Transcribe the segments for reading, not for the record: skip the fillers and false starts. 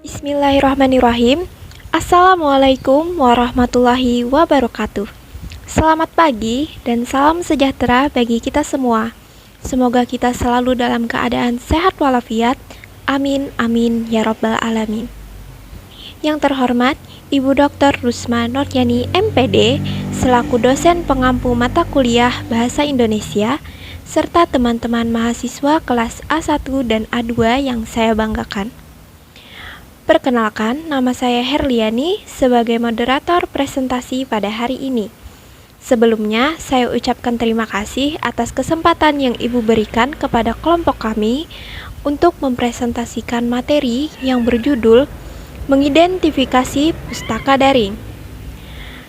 Bismillahirrahmanirrahim. Assalamualaikum warahmatullahi wabarakatuh. Selamat pagi dan salam sejahtera bagi kita semua. Semoga kita selalu dalam keadaan sehat walafiat. Amin amin ya rabbal alamin. Yang terhormat Ibu Dr. Rusma Noryani MPD selaku dosen pengampu mata kuliah Bahasa Indonesia serta teman-teman mahasiswa kelas A1 dan A2 yang saya banggakan. Perkenalkan, nama saya Herliani sebagai moderator presentasi pada hari ini. Sebelumnya, saya ucapkan terima kasih atas kesempatan yang Ibu berikan kepada kelompok kami untuk mempresentasikan materi yang berjudul Mengidentifikasi Pustaka Daring.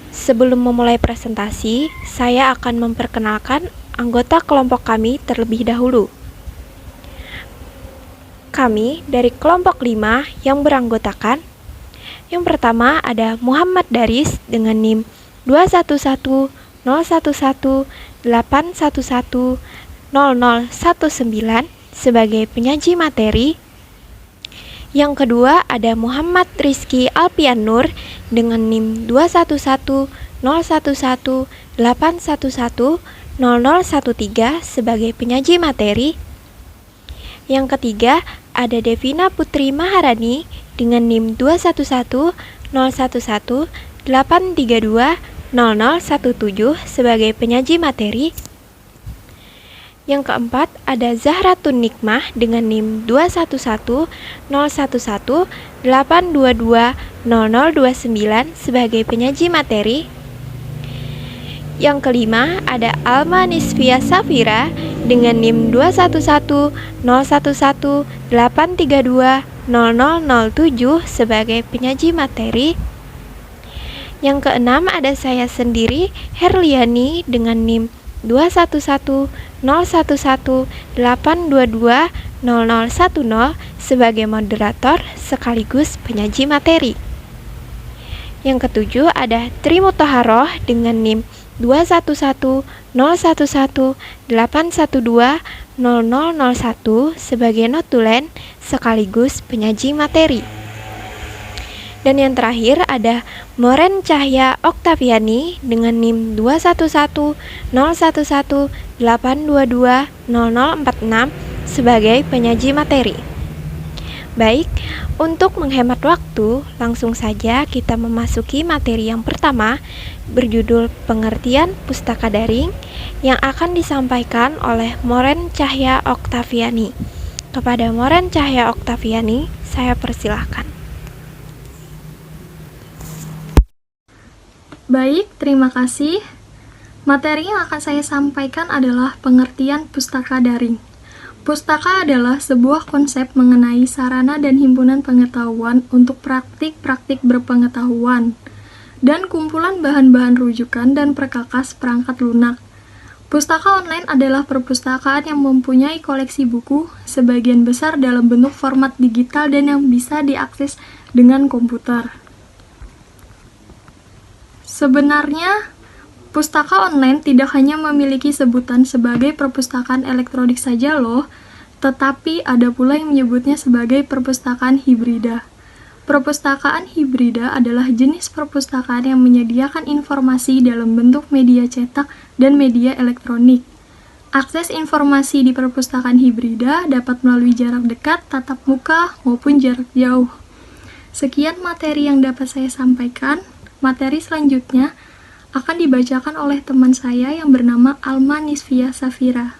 Sebelum memulai presentasi, saya akan memperkenalkan anggota kelompok kami terlebih dahulu. Kami dari kelompok 5 yang beranggotakan. Yang pertama ada Muhammad Daris dengan NIM 2110118110019 sebagai penyaji materi. Yang kedua ada Muhammad Rizky Alpian Nur dengan NIM 2110118110013 sebagai penyaji materi. Yang ketiga ada Devina Putri Maharani dengan NIM 2110118320017 sebagai penyaji materi. Yang keempat ada Zahratun Nikmah dengan NIM 2110118220029 sebagai penyaji materi. Yang kelima ada Alma Nisfia Safira dengan NIM 2110118320007 sebagai penyaji materi. Yang keenam ada saya sendiri Herliani dengan NIM 2110118220010 sebagai moderator sekaligus penyaji materi. Yang ketujuh ada Tri Muthaharoh dengan NIM 2110118120001 sebagai notulen sekaligus penyaji materi. Dan yang terakhir ada Moren Cahya Oktaviani dengan NIM 2110118220046 sebagai penyaji materi. Baik, untuk menghemat waktu, langsung saja kita memasuki materi yang pertama berjudul Pengertian Pustaka Daring yang akan disampaikan oleh Moren Cahya Oktaviani. Kepada Moren Cahya Oktaviani, saya persilahkan. Baik, terima kasih. Materi yang akan saya sampaikan adalah pengertian pustaka daring. Pustaka adalah sebuah konsep mengenai sarana dan himpunan pengetahuan untuk praktik-praktik berpengetahuan, dan kumpulan bahan-bahan rujukan dan perkakas perangkat lunak. Pustaka online adalah perpustakaan yang mempunyai koleksi buku, sebagian besar dalam bentuk format digital dan yang bisa diakses dengan komputer. Sebenarnya, pustaka online tidak hanya memiliki sebutan sebagai perpustakaan elektronik saja loh, tetapi ada pula yang menyebutnya sebagai perpustakaan hibrida. Perpustakaan hibrida adalah jenis perpustakaan yang menyediakan informasi dalam bentuk media cetak dan media elektronik. Akses informasi di perpustakaan hibrida dapat melalui jarak dekat, tatap muka, maupun jarak jauh. Sekian materi yang dapat saya sampaikan. Materi selanjutnya akan dibacakan oleh teman saya yang bernama Alma Nisfia Safira.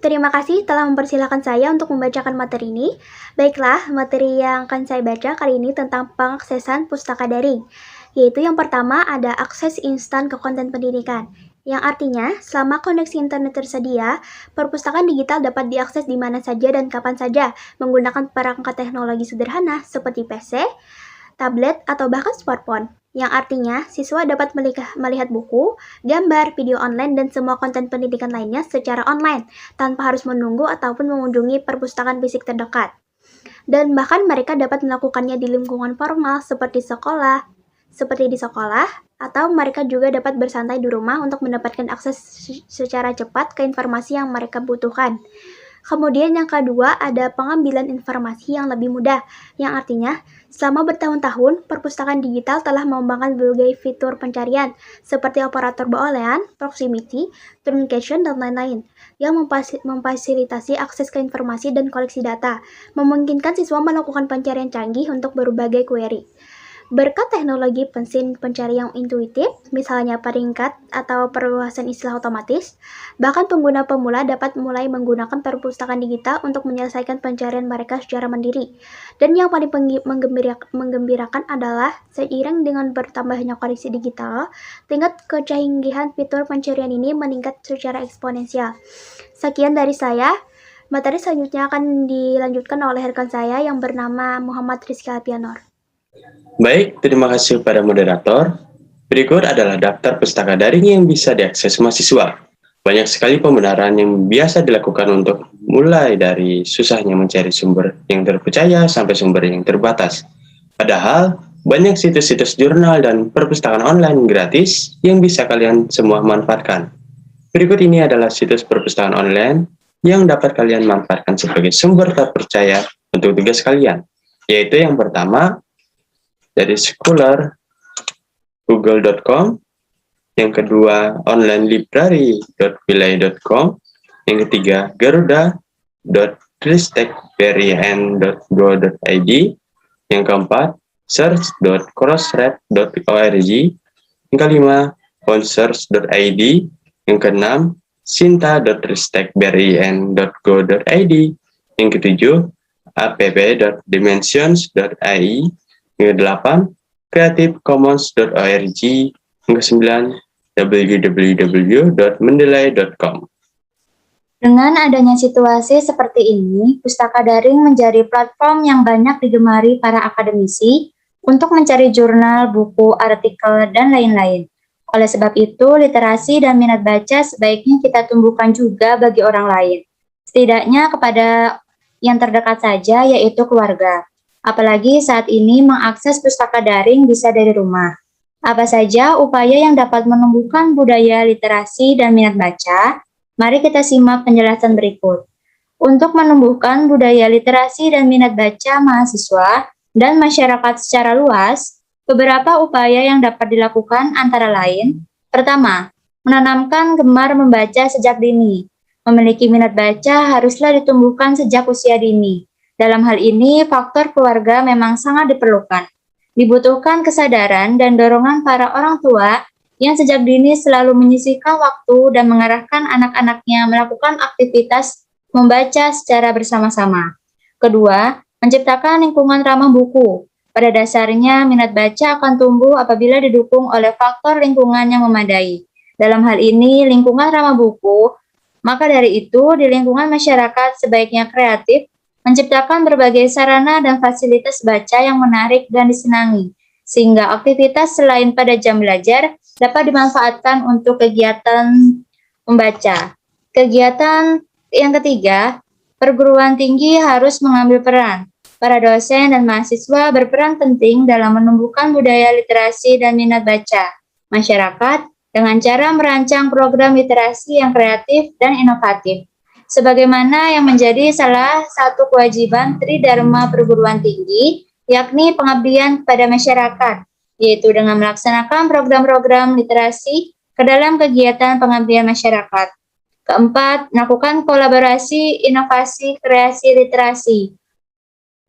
Terima kasih telah mempersilahkan saya untuk membacakan materi ini. Baiklah, materi yang akan saya baca kali ini tentang pengaksesan pustaka daring, yaitu yang pertama ada akses instan ke konten pendidikan, yang artinya selama koneksi internet tersedia, perpustakaan digital dapat diakses di mana saja dan kapan saja menggunakan perangkat teknologi sederhana seperti PC, tablet, atau bahkan smartphone, yang artinya siswa dapat melihat buku, gambar, video online, dan semua konten pendidikan lainnya secara online, tanpa harus menunggu ataupun mengunjungi perpustakaan fisik terdekat. Dan bahkan mereka dapat melakukannya di lingkungan formal seperti di sekolah, atau mereka juga dapat bersantai di rumah untuk mendapatkan akses secara cepat ke informasi yang mereka butuhkan. Kemudian yang kedua ada pengambilan informasi yang lebih mudah, yang artinya selama bertahun-tahun perpustakaan digital telah mengembangkan berbagai fitur pencarian seperti operator boolean, proximity, truncation, dan lain-lain yang memfasilitasi akses ke informasi dan koleksi data, memungkinkan siswa melakukan pencarian canggih untuk berbagai query. Berkat teknologi mesin pencari yang intuitif, misalnya peringkat atau perluasan istilah otomatis, bahkan pengguna pemula dapat mulai menggunakan perpustakaan digital untuk menyelesaikan pencarian mereka secara mandiri. Dan yang paling menggembirakan adalah seiring dengan bertambahnya koneksi digital, tingkat kecanggihan fitur pencarian ini meningkat secara eksponensial. Sekian dari saya. Materi selanjutnya akan dilanjutkan oleh rekan saya yang bernama Muhammad Rizky Alpianor. Baik, terima kasih kepada moderator. Berikut adalah daftar pustaka daring yang bisa diakses mahasiswa. Banyak sekali pembenaran yang biasa dilakukan untuk mulai dari susahnya mencari sumber yang terpercaya sampai sumber yang terbatas. Padahal, banyak situs-situs jurnal dan perpustakaan online gratis yang bisa kalian semua manfaatkan. Berikut ini adalah situs perpustakaan online yang dapat kalian manfaatkan sebagai sumber terpercaya untuk tugas kalian, yaitu yang pertama, dari Scholar, google.com, yang kedua onlinelibrary.wilai.com, yang ketiga garuda.ristekbrin.go.id, yang keempat search.crossref.org, yang kelima onsearch.id, yang keenam sinta.ristekbrin.go.id, yang ketujuh app.dimensions.ai, yang ke-8, creativecommons.org, yang ke-9, www.mendeley.com. Dengan adanya situasi seperti ini, pustaka daring menjadi platform yang banyak digemari para akademisi untuk mencari jurnal, buku, artikel, dan lain-lain. Oleh sebab itu, literasi dan minat baca sebaiknya kita tumbuhkan juga bagi orang lain. Setidaknya kepada yang terdekat saja, yaitu keluarga. Apalagi saat ini mengakses pustaka daring bisa dari rumah. Apa saja upaya yang dapat menumbuhkan budaya literasi dan minat baca? Mari kita simak penjelasan berikut. Untuk menumbuhkan budaya literasi dan minat baca mahasiswa dan masyarakat secara luas, beberapa upaya yang dapat dilakukan antara lain, pertama, menanamkan gemar membaca sejak dini. Memiliki minat baca haruslah ditumbuhkan sejak usia dini. Dalam hal ini, faktor keluarga memang sangat diperlukan. Dibutuhkan kesadaran dan dorongan para orang tua yang sejak dini selalu menyisihkan waktu dan mengarahkan anak-anaknya melakukan aktivitas membaca secara bersama-sama. Kedua, menciptakan lingkungan ramah buku. Pada dasarnya, minat baca akan tumbuh apabila didukung oleh faktor lingkungan yang memadai. Dalam hal ini, lingkungan ramah buku, maka dari itu, di lingkungan masyarakat sebaiknya kreatif, menciptakan berbagai sarana dan fasilitas baca yang menarik dan disenangi, sehingga aktivitas selain pada jam belajar dapat dimanfaatkan untuk kegiatan membaca. Kegiatan yang ketiga, perguruan tinggi harus mengambil peran. Para dosen dan mahasiswa berperan penting dalam menumbuhkan budaya literasi dan minat baca masyarakat dengan cara merancang program literasi yang kreatif dan inovatif. Sebagaimana yang menjadi salah satu kewajiban Tridharma perguruan tinggi, yakni pengabdian kepada masyarakat, yaitu dengan melaksanakan program-program literasi ke dalam kegiatan pengabdian masyarakat. Keempat, melakukan kolaborasi, inovasi, kreasi, literasi.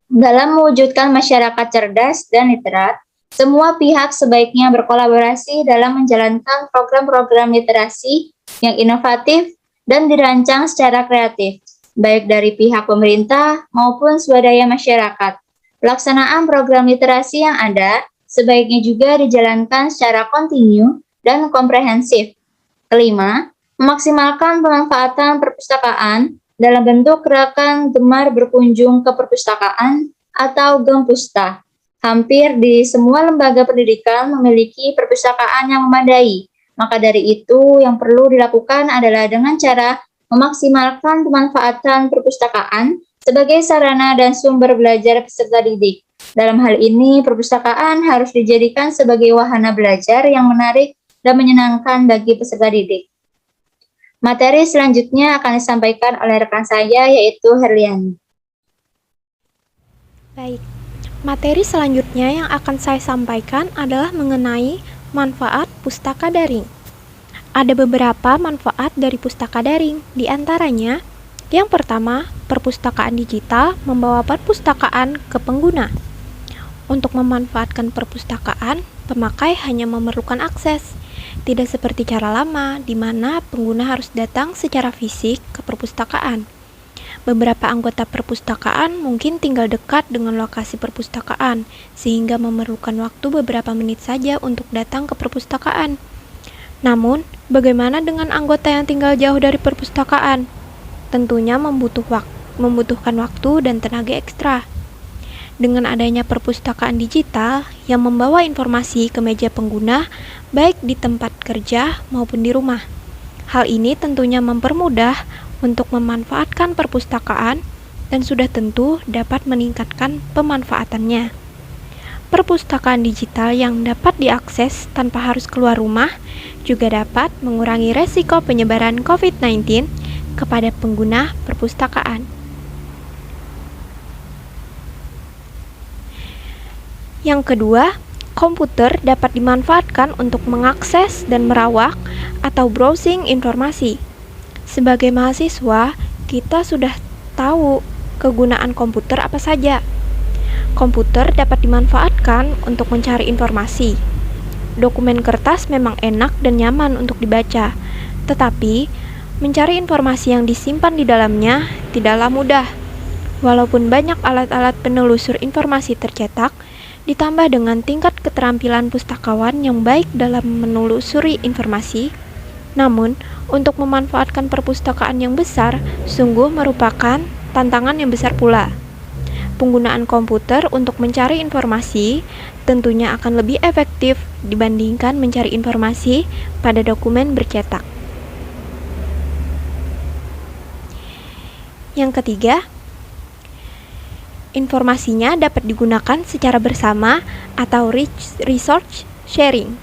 Dalam mewujudkan masyarakat cerdas dan literat, semua pihak sebaiknya berkolaborasi dalam menjalankan program-program literasi yang inovatif dan dirancang secara kreatif, baik dari pihak pemerintah maupun swadaya masyarakat. Pelaksanaan program literasi yang ada sebaiknya juga dijalankan secara kontinu dan komprehensif. Kelima, memaksimalkan pemanfaatan perpustakaan dalam bentuk gerakan gemar berkunjung ke perpustakaan atau Gempusta. Hampir di semua lembaga pendidikan memiliki perpustakaan yang memadai. Maka dari itu, yang perlu dilakukan adalah dengan cara memaksimalkan pemanfaatan perpustakaan sebagai sarana dan sumber belajar peserta didik. Dalam hal ini, perpustakaan harus dijadikan sebagai wahana belajar yang menarik dan menyenangkan bagi peserta didik. Materi selanjutnya akan disampaikan oleh rekan saya yaitu Herliani. Baik, materi selanjutnya yang akan saya sampaikan adalah mengenai manfaat pustaka daring. Ada beberapa manfaat dari pustaka daring, di antaranya yang pertama, perpustakaan digital membawa perpustakaan ke pengguna. Untuk memanfaatkan perpustakaan, pemakai hanya memerlukan akses. Tidak seperti cara lama, di mana pengguna harus datang secara fisik ke perpustakaan. Beberapa anggota perpustakaan mungkin tinggal dekat dengan lokasi perpustakaan, sehingga memerlukan waktu beberapa menit saja untuk datang ke perpustakaan. Namun, bagaimana dengan anggota yang tinggal jauh dari perpustakaan? Tentunya membutuhkan waktu dan tenaga ekstra. Dengan adanya perpustakaan digital yang membawa informasi ke meja pengguna, baik di tempat kerja maupun di rumah. Hal ini tentunya mempermudah untuk memanfaatkan perpustakaan dan sudah tentu dapat meningkatkan pemanfaatannya. Perpustakaan digital yang dapat diakses tanpa harus keluar rumah juga dapat mengurangi resiko penyebaran COVID-19 kepada pengguna perpustakaan. Yang kedua, komputer dapat dimanfaatkan untuk mengakses dan merawak atau browsing informasi. Sebagai mahasiswa, kita sudah tahu kegunaan komputer apa saja. Komputer dapat dimanfaatkan untuk mencari informasi. Dokumen kertas memang enak dan nyaman untuk dibaca, tetapi mencari informasi yang disimpan di dalamnya tidaklah mudah. Walaupun banyak alat-alat penelusur informasi tercetak, ditambah dengan tingkat keterampilan pustakawan yang baik dalam menelusuri informasi, namun untuk memanfaatkan perpustakaan yang besar sungguh merupakan tantangan yang besar pula. Penggunaan komputer untuk mencari informasi tentunya akan lebih efektif dibandingkan mencari informasi pada dokumen bercetak. Yang ketiga, informasinya dapat digunakan secara bersama atau research sharing.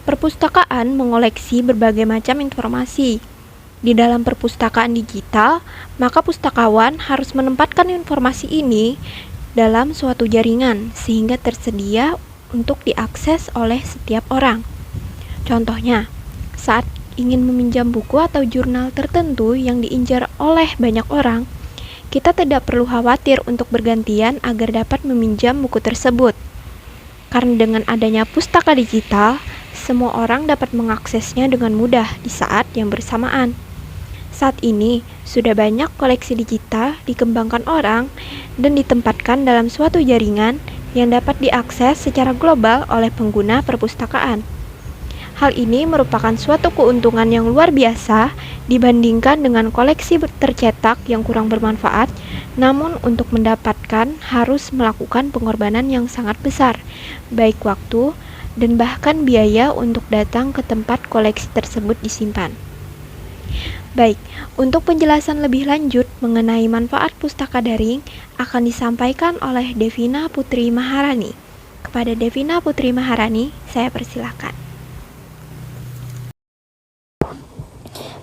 Perpustakaan mengoleksi berbagai macam informasi. Di dalam perpustakaan digital, maka pustakawan harus menempatkan informasi ini dalam suatu jaringan sehingga tersedia untuk diakses oleh setiap orang. Contohnya, saat ingin meminjam buku atau jurnal tertentu yang diincar oleh banyak orang, kita tidak perlu khawatir untuk bergantian agar dapat meminjam buku tersebut. Karena dengan adanya pustaka digital, semua orang dapat mengaksesnya dengan mudah di saat yang bersamaan. Saat ini, sudah banyak koleksi digital dikembangkan orang dan ditempatkan dalam suatu jaringan yang dapat diakses secara global oleh pengguna perpustakaan. Hal ini merupakan suatu keuntungan yang luar biasa dibandingkan dengan koleksi tercetak yang kurang bermanfaat, namun untuk mendapatkan harus melakukan pengorbanan yang sangat besar, baik waktu dan bahkan biaya untuk datang ke tempat koleksi tersebut disimpan. Baik, untuk penjelasan lebih lanjut mengenai manfaat pustaka daring akan disampaikan oleh Devina Putri Maharani. Kepada Devina Putri Maharani, saya persilakan.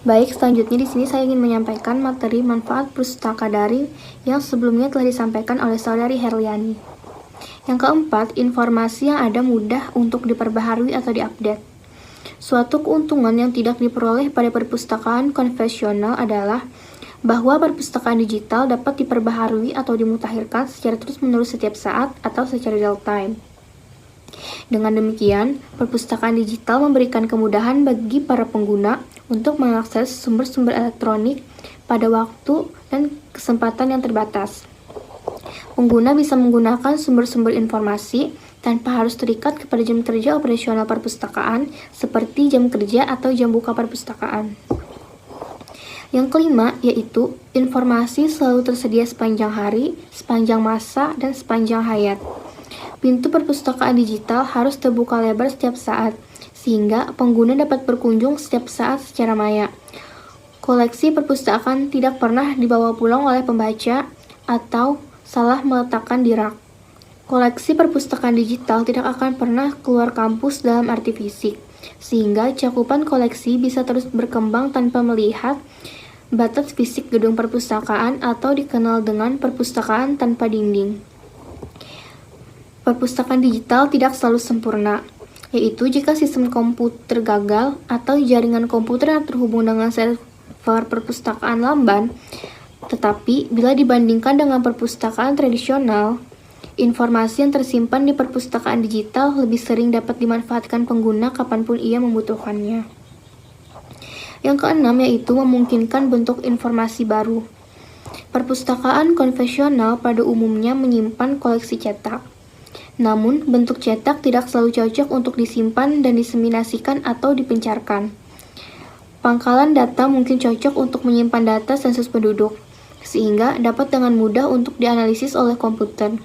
Baik, selanjutnya di sini saya ingin menyampaikan materi manfaat pustaka daring yang sebelumnya telah disampaikan oleh saudari Herliani. Yang keempat, informasi yang ada mudah untuk diperbaharui atau diupdate. Suatu keuntungan yang tidak diperoleh pada perpustakaan konvensional adalah bahwa perpustakaan digital dapat diperbaharui atau dimutakhirkan secara terus-menerus setiap saat atau secara real time. Dengan demikian, perpustakaan digital memberikan kemudahan bagi para pengguna untuk mengakses sumber-sumber elektronik pada waktu dan kesempatan yang terbatas. Pengguna bisa menggunakan sumber-sumber informasi tanpa harus terikat kepada jam kerja operasional perpustakaan seperti jam kerja atau jam buka perpustakaan. Yang kelima, yaitu informasi selalu tersedia sepanjang hari, sepanjang masa, dan sepanjang hayat. Pintu perpustakaan digital harus terbuka lebar setiap saat, sehingga pengguna dapat berkunjung setiap saat secara maya. Koleksi perpustakaan tidak pernah dibawa pulang oleh pembaca atau salah meletakkan di rak. Koleksi perpustakaan digital tidak akan pernah keluar kampus dalam arti fisik. sehingga cakupan koleksi bisa terus berkembang tanpa melihat batas fisik gedung perpustakaan atau dikenal dengan perpustakaan tanpa dinding. Perpustakaan digital tidak selalu sempurna, yaitu jika sistem komputer gagal atau jaringan komputer yang terhubung dengan server perpustakaan lamban. Tetapi, bila dibandingkan dengan perpustakaan tradisional, informasi yang tersimpan di perpustakaan digital lebih sering dapat dimanfaatkan pengguna kapanpun ia membutuhkannya. Yang keenam yaitu memungkinkan bentuk informasi baru. Perpustakaan konvensional pada umumnya menyimpan koleksi cetak. Namun, bentuk cetak tidak selalu cocok untuk disimpan dan diseminasikan atau dipencarkan. Pangkalan data mungkin cocok untuk menyimpan data sensus penduduk, sehingga dapat dengan mudah untuk dianalisis oleh komputer.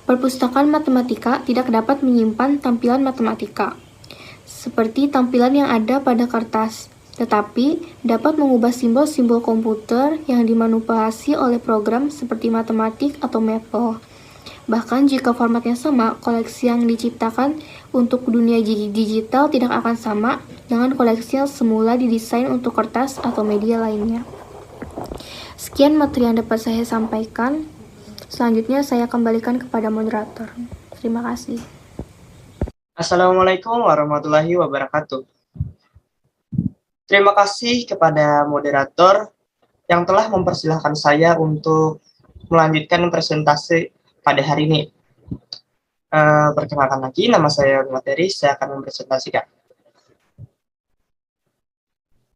Perpustakaan matematika tidak dapat menyimpan tampilan matematika, seperti tampilan yang ada pada kertas, tetapi dapat mengubah simbol-simbol komputer yang dimanipulasi oleh program seperti matematik atau Maple. Bahkan jika formatnya sama, koleksi yang diciptakan untuk dunia digital tidak akan sama dengan koleksi yang semula didesain untuk kertas atau media lainnya. Sekian materi yang dapat saya sampaikan. Selanjutnya saya kembalikan kepada moderator. Terima kasih. Assalamualaikum warahmatullahi wabarakatuh. Terima kasih kepada moderator yang telah mempersilahkan saya untuk melanjutkan presentasi pada hari ini. Perkenalkan lagi, nama saya Materi, saya akan mempresentasikan.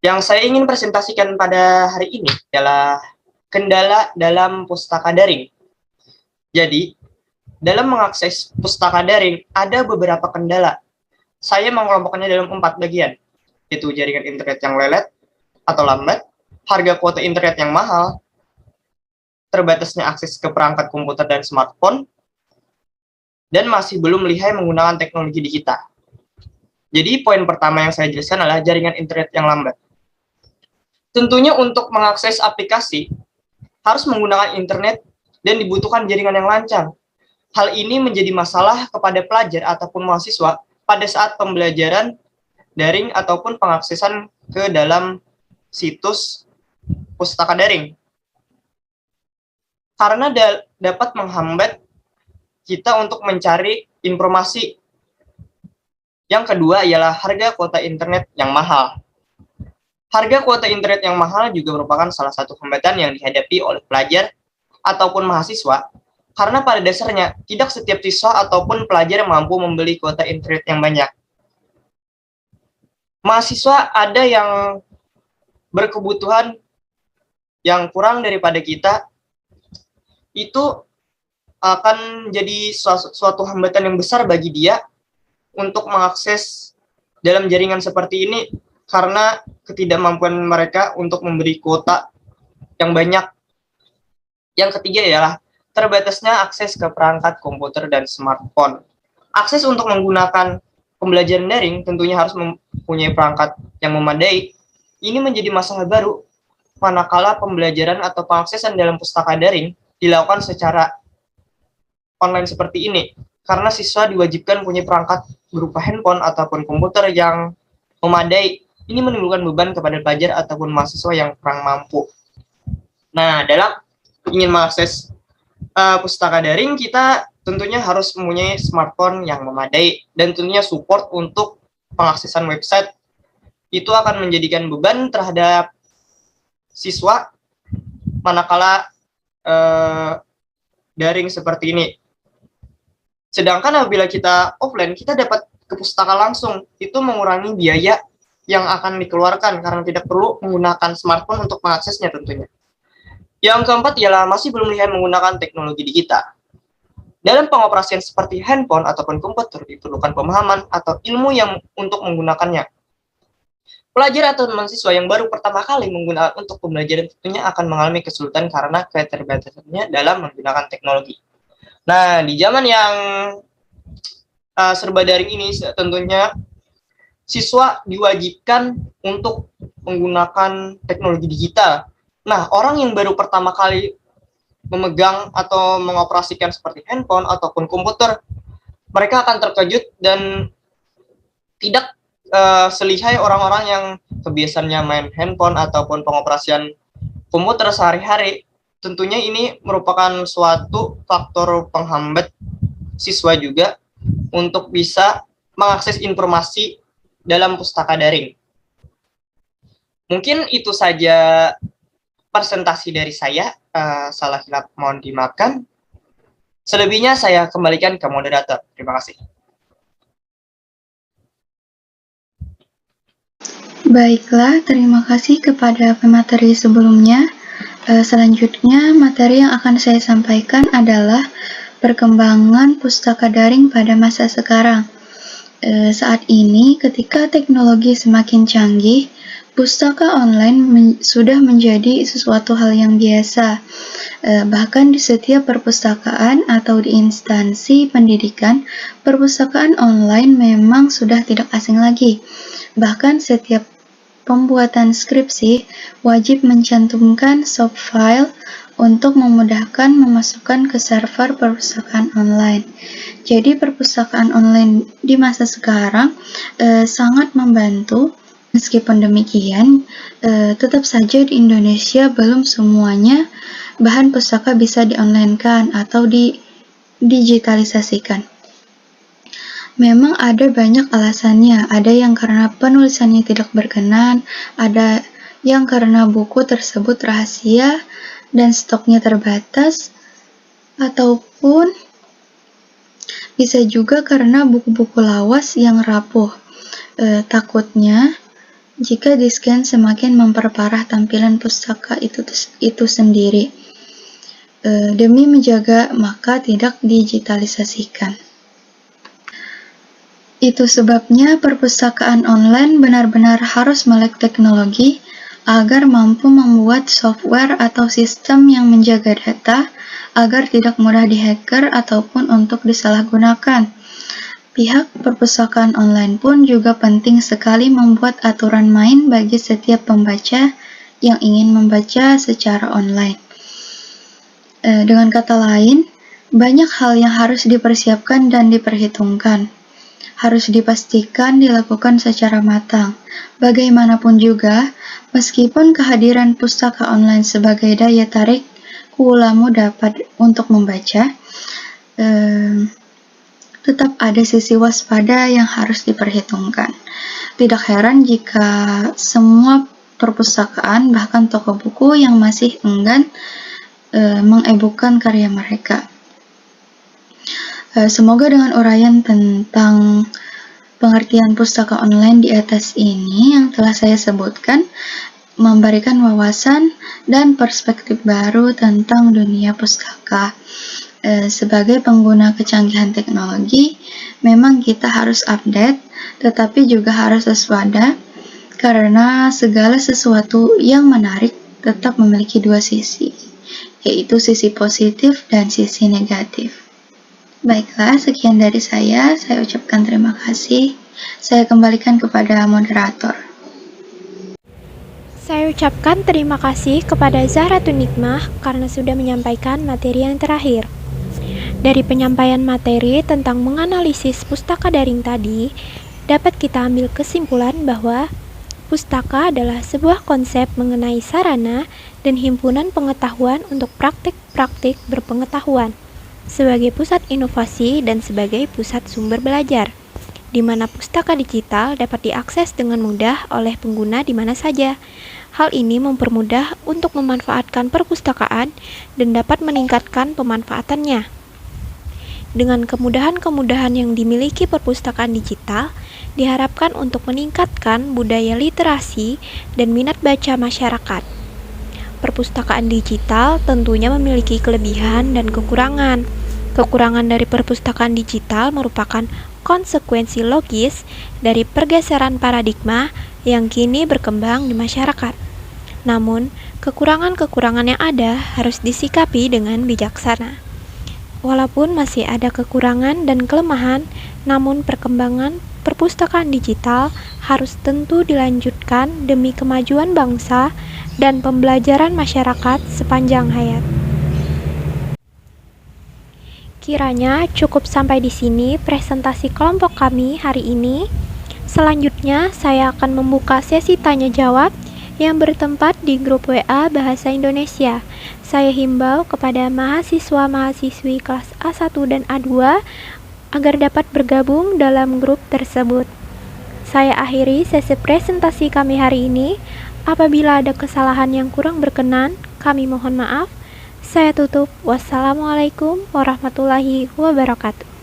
Yang saya ingin presentasikan pada hari ini adalah kendala dalam pustaka daring. Jadi, dalam mengakses pustaka daring, ada beberapa kendala. Saya mengelompokkannya dalam 4 bagian, yaitu jaringan internet yang lelet atau lambat, harga kuota internet yang mahal, terbatasnya akses ke perangkat komputer dan smartphone, dan masih belum lihai menggunakan teknologi digital. Jadi, poin pertama yang saya jelaskan adalah jaringan internet yang lambat. Tentunya untuk mengakses aplikasi, harus menggunakan internet dan dibutuhkan jaringan yang lancar. Hal ini menjadi masalah kepada pelajar ataupun mahasiswa pada saat pembelajaran daring ataupun pengaksesan ke dalam situs pustaka daring. Karena dapat menghambat kita untuk mencari informasi. Yang kedua ialah harga kuota internet yang mahal. Harga kuota internet yang mahal juga merupakan salah satu hambatan yang dihadapi oleh pelajar ataupun mahasiswa, karena pada dasarnya tidak setiap siswa ataupun pelajar mampu membeli kuota internet yang banyak. Mahasiswa ada yang berkebutuhan yang kurang daripada kita, itu akan jadi suatu hambatan yang besar bagi dia untuk mengakses dalam jaringan seperti ini karena ketidakmampuan mereka untuk memberi kuota yang banyak. Yang ketiga ialah terbatasnya akses ke perangkat komputer dan smartphone. Akses untuk menggunakan pembelajaran daring tentunya harus mempunyai perangkat yang memadai. Ini menjadi masalah baru manakala pembelajaran atau pengaksesan dalam pustaka daring dilakukan secara online seperti ini, karena siswa diwajibkan punya perangkat berupa handphone ataupun komputer yang memadai. Ini menimbulkan beban kepada pelajar ataupun mahasiswa yang kurang mampu. Nah, dalam ingin mengakses pustaka daring, kita tentunya harus mempunyai smartphone yang memadai dan tentunya support untuk pengaksesan website. Itu akan menjadikan beban terhadap siswa manakala daring seperti ini. Sedangkan apabila kita offline, kita dapat ke pustaka langsung. Itu mengurangi biaya yang akan dikeluarkan karena tidak perlu menggunakan smartphone untuk mengaksesnya tentunya. Yang keempat ialah masih belum lihai menggunakan teknologi digital. Dalam pengoperasian seperti handphone ataupun komputer diperlukan pemahaman atau ilmu yang untuk menggunakannya. Pelajar atau mahasiswa yang baru pertama kali menggunakan untuk pembelajaran tentunya akan mengalami kesulitan karena keterbatasannya dalam menggunakan teknologi. Nah, di zaman yang serba daring ini tentunya siswa diwajibkan untuk menggunakan teknologi digital. Nah, orang yang baru pertama kali memegang atau mengoperasikan seperti handphone ataupun komputer, mereka akan terkejut dan tidak selihai orang-orang yang kebiasaannya main handphone ataupun pengoperasian komputer sehari-hari. Tentunya ini merupakan suatu faktor penghambat siswa juga untuk bisa mengakses informasi dalam pustaka daring. Mungkin itu saja presentasi dari saya. Salah hilap mohon dimaafkan. Selebihnya saya kembalikan ke moderator. Terima kasih. Baiklah, terima kasih kepada pemateri sebelumnya. Selanjutnya, materi yang akan saya sampaikan adalah perkembangan pustaka daring pada masa sekarang. Saat ini, ketika teknologi semakin canggih, pustaka online sudah menjadi sesuatu hal yang biasa. Bahkan di setiap perpustakaan atau di instansi pendidikan, perpustakaan online memang sudah tidak asing lagi. Bahkan setiap pembuatan skripsi wajib mencantumkan soft file untuk memudahkan memasukkan ke server perpustakaan online. Jadi perpustakaan online di masa sekarang sangat membantu. Meskipun demikian, tetap saja di Indonesia belum semuanya bahan pustaka bisa di-online-kan atau digitalisasikan. Memang ada banyak alasannya, ada yang karena penulisannya tidak berkenan, ada yang karena buku tersebut rahasia dan stoknya terbatas, ataupun bisa juga karena buku-buku lawas yang rapuh. Takutnya, jika di-scan semakin memperparah tampilan pustaka itu sendiri. Demi menjaga, maka tidak digitalisasikan. Itu sebabnya perpustakaan online benar-benar harus melek teknologi agar mampu membuat software atau sistem yang menjaga data agar tidak mudah dihacker ataupun untuk disalahgunakan. Pihak perpustakaan online pun juga penting sekali membuat aturan main bagi setiap pembaca yang ingin membaca secara online. Dengan kata lain, banyak hal yang harus dipersiapkan dan diperhitungkan. Harus dipastikan dilakukan secara matang. Bagaimanapun juga, meskipun kehadiran pustaka online sebagai daya tarik kuulamu dapat untuk membaca, tetap ada sisi waspada yang harus diperhitungkan. Tidak heran jika semua perpustakaan, bahkan toko buku yang masih enggan meng-e-bookkan karya mereka. Semoga dengan uraian tentang pengertian pustaka online di atas ini yang telah saya sebutkan memberikan wawasan dan perspektif baru tentang dunia pustaka. Sebagai pengguna kecanggihan teknologi, memang kita harus update, tetapi juga harus waspada karena segala sesuatu yang menarik tetap memiliki dua sisi, yaitu sisi positif dan sisi negatif. Baiklah, sekian dari saya ucapkan terima kasih. Saya kembalikan kepada moderator. Saya ucapkan terima kasih kepada Zahratun Nikmah karena sudah menyampaikan materi yang terakhir. Dari penyampaian materi tentang menganalisis pustaka daring tadi, dapat kita ambil kesimpulan bahwa pustaka adalah sebuah konsep mengenai sarana dan himpunan pengetahuan untuk praktik-praktik berpengetahuan, sebagai pusat inovasi dan sebagai pusat sumber belajar, di mana pustaka digital dapat diakses dengan mudah oleh pengguna di mana saja. Hal ini mempermudah untuk memanfaatkan perpustakaan dan dapat meningkatkan pemanfaatannya. Dengan kemudahan-kemudahan yang dimiliki perpustakaan digital, diharapkan untuk meningkatkan budaya literasi dan minat baca masyarakat. Perpustakaan digital tentunya memiliki kelebihan dan kekurangan. Kekurangan dari perpustakaan digital merupakan konsekuensi logis dari pergeseran paradigma yang kini berkembang di masyarakat. Namun, kekurangan-kekurangan yang ada harus disikapi dengan bijaksana. Walaupun masih ada kekurangan dan kelemahan, namun perkembangan perpustakaan digital harus tentu dilanjutkan demi kemajuan bangsa dan pembelajaran masyarakat sepanjang hayat. Kiranya cukup sampai di sini presentasi kelompok kami hari ini. Selanjutnya, saya akan membuka sesi tanya-jawab yang bertempat di grup WA Bahasa Indonesia. Saya himbau kepada mahasiswa-mahasiswi kelas A1 dan A2 agar dapat bergabung dalam grup tersebut. Saya akhiri sesi presentasi kami hari ini. Apabila ada kesalahan yang kurang berkenan, kami mohon maaf. Saya tutup. Wassalamualaikum warahmatullahi wabarakatuh.